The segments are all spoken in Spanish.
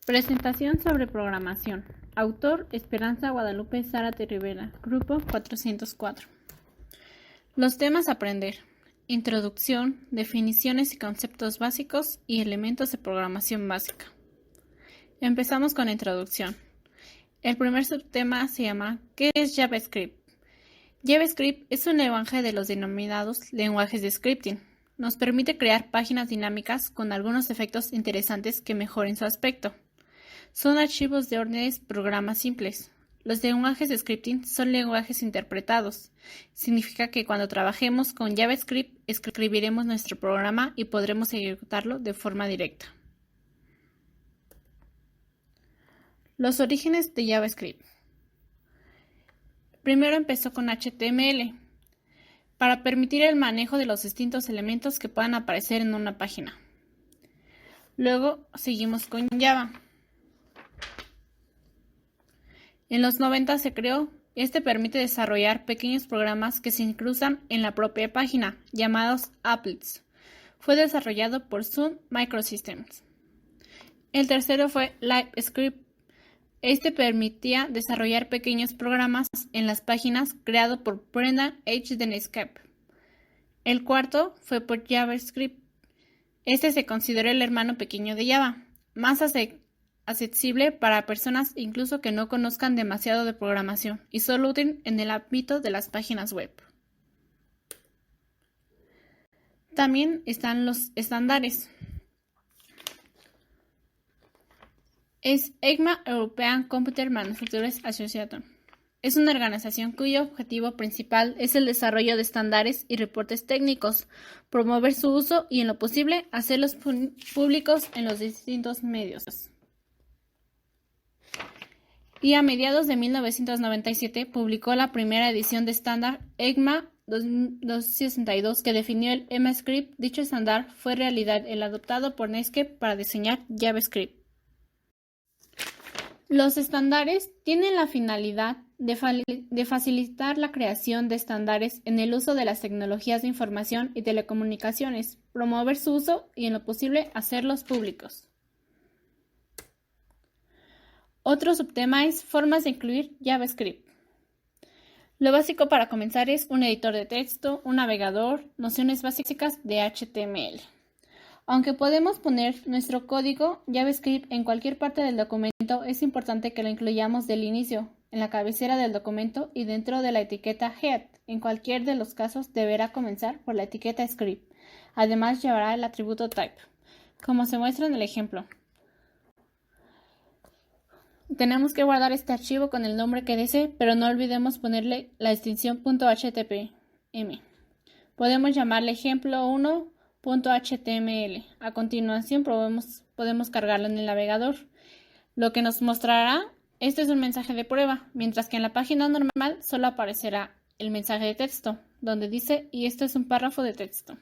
Presentación sobre programación. Autor: Esperanza Guadalupe Zárate Rivera. Grupo 404. Los temas a aprender: introducción, definiciones y conceptos básicos y elementos de programación básica. Empezamos con la introducción. El primer subtema se llama ¿qué es JavaScript? JavaScript es un lenguaje de los denominados lenguajes de scripting. Nos permite crear páginas dinámicas con algunos efectos interesantes que mejoren su aspecto. Son archivos de órdenes programas simples. Los lenguajes de scripting son lenguajes interpretados. Significa que cuando trabajemos con JavaScript, escribiremos nuestro programa y podremos ejecutarlo de forma directa. Los orígenes de JavaScript. Primero empezó con HTML, para permitir el manejo de los distintos elementos que puedan aparecer en una página. Luego seguimos con Java. En los 90 se creó. Este permite desarrollar pequeños programas que se incrustan en la propia página, llamados applets. Fue desarrollado por Sun Microsystems. El tercero fue LiveScript. Este permitía desarrollar pequeños programas en las páginas creado por Brendan H. Deneskep. El cuarto fue por JavaScript. Este se consideró el hermano pequeño de Java, más accesible para personas incluso que no conozcan demasiado de programación y solo útil en el ámbito de las páginas web. También están los estándares. Es ECMA European Computer Manufacturers Association. Es una organización cuyo objetivo principal es el desarrollo de estándares y reportes técnicos, promover su uso y, en lo posible, hacerlos públicos en los distintos medios. Y a mediados de 1997 publicó la primera edición de estándar ECMA 262 que definió el EMAScript. Dicho estándar fue en realidad el adoptado por Netscape para diseñar JavaScript. Los estándares tienen la finalidad de facilitar la creación de estándares en el uso de las tecnologías de información y telecomunicaciones, promover su uso y, en lo posible, hacerlos públicos. Otro subtema es formas de incluir JavaScript. Lo básico para comenzar es un editor de texto, un navegador, nociones básicas de HTML. Aunque podemos poner nuestro código JavaScript en cualquier parte del documento, es importante que lo incluyamos del inicio, en la cabecera del documento y dentro de la etiqueta Head. En cualquier de los casos deberá comenzar por la etiqueta Script. Además llevará el atributo Type, como se muestra en el ejemplo. Tenemos que guardar este archivo con el nombre que desee, pero no olvidemos ponerle la extensión .html. Podemos llamarle ejemplo 1.html. A continuación podemos cargarlo en el navegador. Lo que nos mostrará, este es un mensaje de prueba, mientras que en la página normal solo aparecerá el mensaje de texto, donde dice, y esto es un párrafo de texto.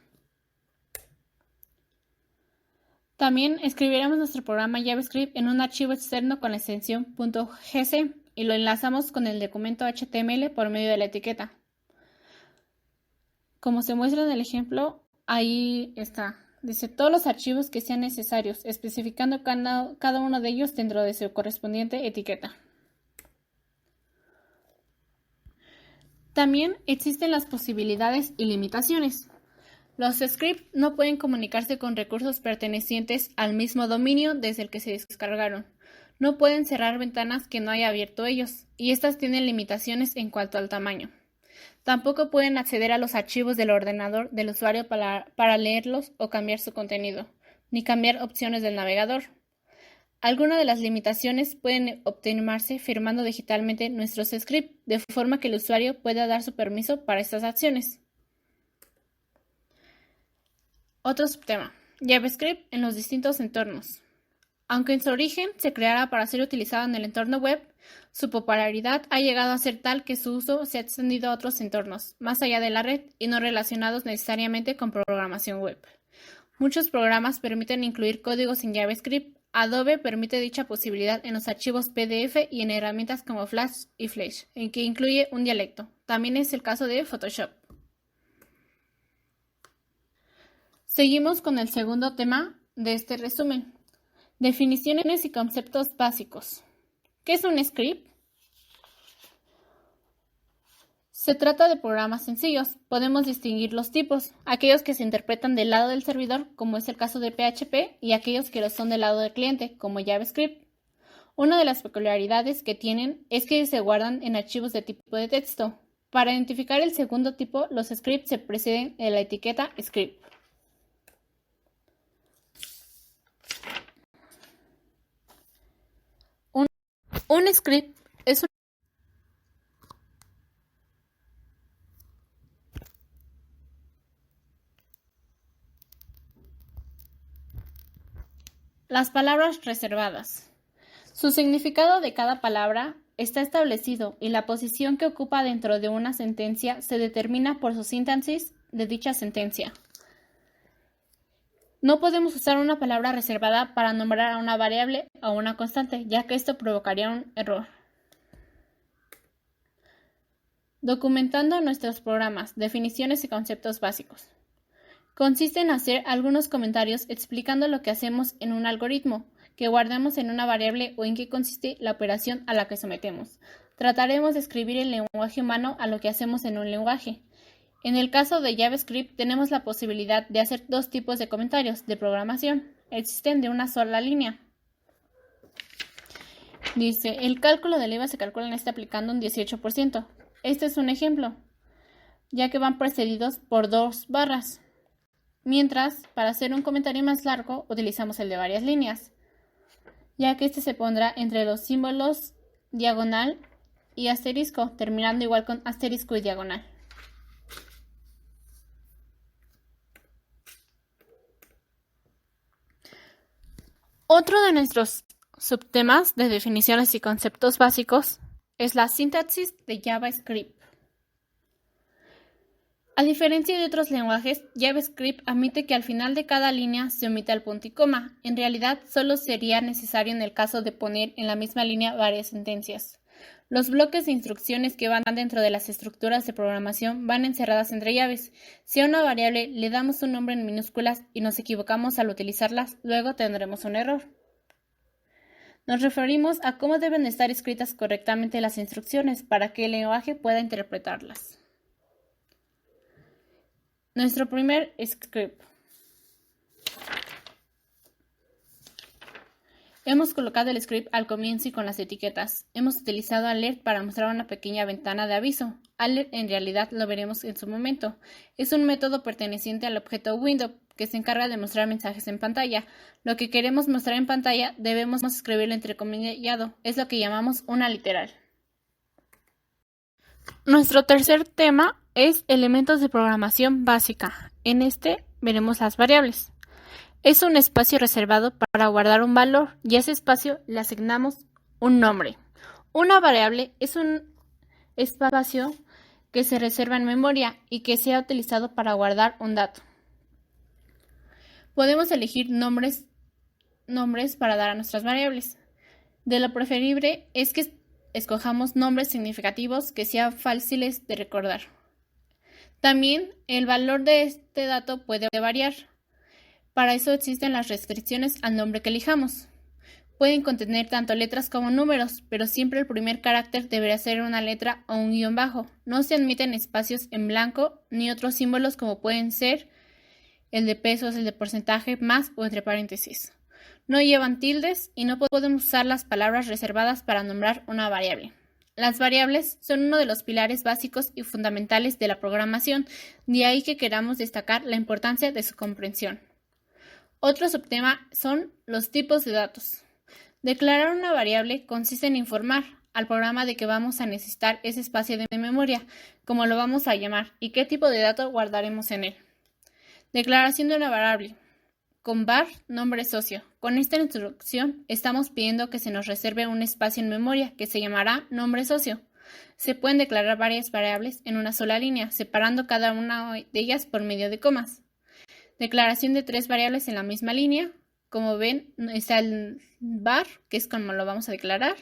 También escribiremos nuestro programa JavaScript en un archivo externo con la extensión .gc y lo enlazamos con el documento HTML por medio de la etiqueta. Como se muestra en el ejemplo, ahí está. Dice todos los archivos que sean necesarios, especificando cada uno de ellos dentro de su correspondiente etiqueta. También existen las posibilidades y limitaciones. Los scripts no pueden comunicarse con recursos pertenecientes al mismo dominio desde el que se descargaron. No pueden cerrar ventanas que no haya abierto ellos, y estas tienen limitaciones en cuanto al tamaño. Tampoco pueden acceder a los archivos del ordenador del usuario para leerlos o cambiar su contenido, ni cambiar opciones del navegador. Algunas de las limitaciones pueden obtenerse firmando digitalmente nuestros scripts, de forma que el usuario pueda dar su permiso para estas acciones. Otro subtema: JavaScript en los distintos entornos. Aunque en su origen se creara para ser utilizado en el entorno web, su popularidad ha llegado a ser tal que su uso se ha extendido a otros entornos, más allá de la red y no relacionados necesariamente con programación web. Muchos programas permiten incluir códigos en JavaScript. Adobe permite dicha posibilidad en los archivos PDF y en herramientas como Flash y Flash, en que incluye un dialecto. También es el caso de Photoshop. Seguimos con el segundo tema de este resumen. Definiciones y conceptos básicos. ¿Qué es un script? Se trata de programas sencillos. Podemos distinguir los tipos, aquellos que se interpretan del lado del servidor, como es el caso de PHP, y aquellos que lo son del lado del cliente, como JavaScript. Una de las peculiaridades que tienen es que se guardan en archivos de tipo de texto. Para identificar el segundo tipo, los scripts se preceden de la etiqueta script. Un script es Las palabras reservadas. Su significado de cada palabra está establecido y la posición que ocupa dentro de una sentencia se determina por su sintaxis de dicha sentencia. No podemos usar una palabra reservada para nombrar a una variable o una constante, ya que esto provocaría un error. Documentando nuestros programas, definiciones y conceptos básicos. Consiste en hacer algunos comentarios explicando lo que hacemos en un algoritmo, que guardamos en una variable o en qué consiste la operación a la que sometemos. Trataremos de escribir el lenguaje humano a lo que hacemos en un lenguaje. En el caso de JavaScript tenemos la posibilidad de hacer dos tipos de comentarios de programación. Existen de una sola línea. Dice, el cálculo del IVA se calcula en aplicando un 18%. Este es un ejemplo, ya que van precedidos por dos barras. Mientras, para hacer un comentario más largo, utilizamos el de varias líneas, ya que este se pondrá entre los símbolos diagonal y asterisco, terminando igual con asterisco y diagonal. Otro de nuestros subtemas de definiciones y conceptos básicos es la sintaxis de JavaScript. A diferencia de otros lenguajes, JavaScript admite que al final de cada línea se omita el punto y coma. En realidad, solo sería necesario en el caso de poner en la misma línea varias sentencias. Los bloques de instrucciones que van dentro de las estructuras de programación van encerradas entre llaves. Si a una variable le damos un nombre en minúsculas y nos equivocamos al utilizarlas, luego tendremos un error. Nos referimos a cómo deben estar escritas correctamente las instrucciones para que el lenguaje pueda interpretarlas. Nuestro primer script. Hemos colocado el script al comienzo y con las etiquetas. Hemos utilizado alert para mostrar una pequeña ventana de aviso. Alert en realidad lo veremos en su momento. Es un método perteneciente al objeto window que se encarga de mostrar mensajes en pantalla. Lo que queremos mostrar en pantalla debemos escribirlo entrecomillado. Es lo que llamamos una literal. Nuestro tercer tema es elementos de programación básica. En este veremos las variables. Es un espacio reservado para guardar un valor y a ese espacio le asignamos un nombre. Una variable es un espacio que se reserva en memoria y que sea utilizado para guardar un dato. Podemos elegir nombres para dar a nuestras variables. De lo preferible es que escojamos nombres significativos que sean fáciles de recordar. También el valor de este dato puede variar. Para eso existen las restricciones al nombre que elijamos. Pueden contener tanto letras como números, pero siempre el primer carácter deberá ser una letra o un guión bajo. No se admiten espacios en blanco ni otros símbolos como pueden ser el de pesos, el de porcentaje, más o entre paréntesis. No llevan tildes y no podemos usar las palabras reservadas para nombrar una variable. Las variables son uno de los pilares básicos y fundamentales de la programación, de ahí que queramos destacar la importancia de su comprensión. Otro subtema son los tipos de datos. Declarar una variable consiste en informar al programa de que vamos a necesitar ese espacio de memoria, como lo vamos a llamar, y qué tipo de dato guardaremos en él. Declaración de una variable. Con var, nombre socio. Con esta instrucción estamos pidiendo que se nos reserve un espacio en memoria que se llamará nombre socio. Se pueden declarar varias variables en una sola línea, separando cada una de ellas por medio de comas. Declaración de tres variables en la misma línea. Como ven, está el var, que es como lo vamos a declarar,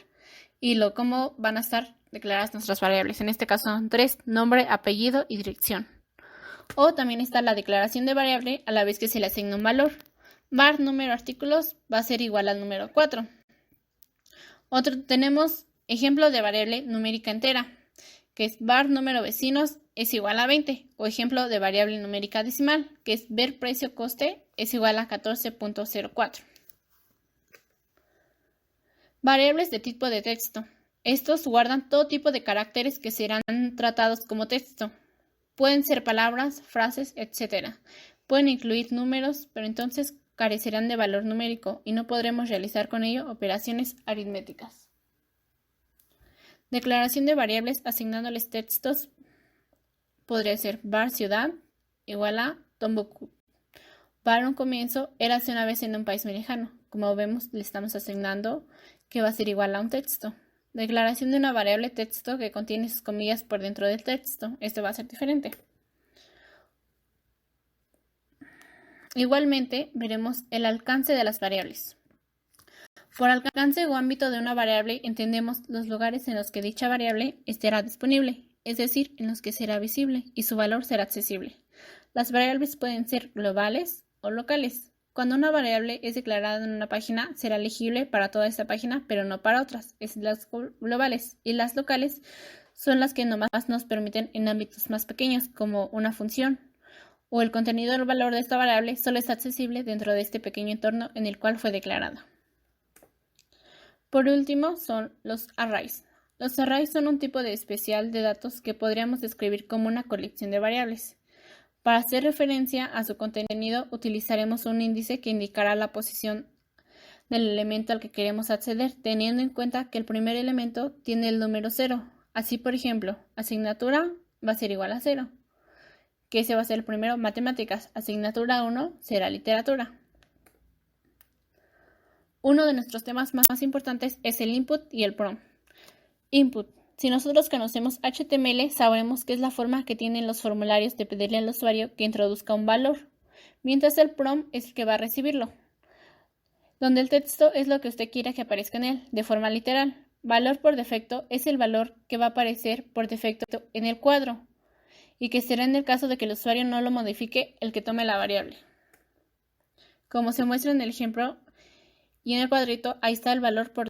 y cómo van a estar declaradas nuestras variables. En este caso son tres: nombre, apellido y dirección. O también está la declaración de variable a la vez que se le asigna un valor. var número artículos va a ser igual al número 4. Tenemos ejemplo de variable numérica entera, que es var número vecinos es igual a 20, o ejemplo de variable numérica decimal, que es ver precio coste es igual a 14.04. Variables de tipo de texto. Estos guardan todo tipo de caracteres que serán tratados como texto. Pueden ser palabras, frases, etc. Pueden incluir números, pero entonces carecerán de valor numérico y no podremos realizar con ello operaciones aritméticas. Declaración de variables asignándoles textos podría ser var ciudad igual a Tombuctú. Var un comienzo, érase una vez en un país muy lejano. Como vemos, le estamos asignando que va a ser igual a un texto. Declaración de una variable texto que contiene sus comillas por dentro del texto. Esto va a ser diferente. Igualmente, veremos el alcance de las variables. Por alcance o ámbito de una variable entendemos los lugares en los que dicha variable estará disponible, es decir, en los que será visible y su valor será accesible. Las variables pueden ser globales o locales. Cuando una variable es declarada en una página, será legible para toda esta página, pero no para otras. Es las globales, y las locales son las que nomás nos permiten en ámbitos más pequeños, como una función, o el contenido del valor de esta variable solo es accesible dentro de este pequeño entorno en el cual fue declarada. Por último, son los arrays. Los arrays son un tipo de especial de datos que podríamos describir como una colección de variables. Para hacer referencia a su contenido, utilizaremos un índice que indicará la posición del elemento al que queremos acceder, teniendo en cuenta que el primer elemento tiene el número 0. Así, por ejemplo, asignatura va a ser igual a 0, que ese va a ser el primero, matemáticas. Asignatura 1 será literatura. Uno de nuestros temas más importantes es el input y el prompt. Input. Si nosotros conocemos HTML, sabremos que es la forma que tienen los formularios de pedirle al usuario que introduzca un valor, mientras el prompt es el que va a recibirlo, donde el texto es lo que usted quiera que aparezca en él, de forma literal. Valor por defecto es el valor que va a aparecer por defecto en el cuadro, y que será en el caso de que el usuario no lo modifique el que tome la variable. Como se muestra en el ejemplo, y en el cuadrito, ahí está el valor por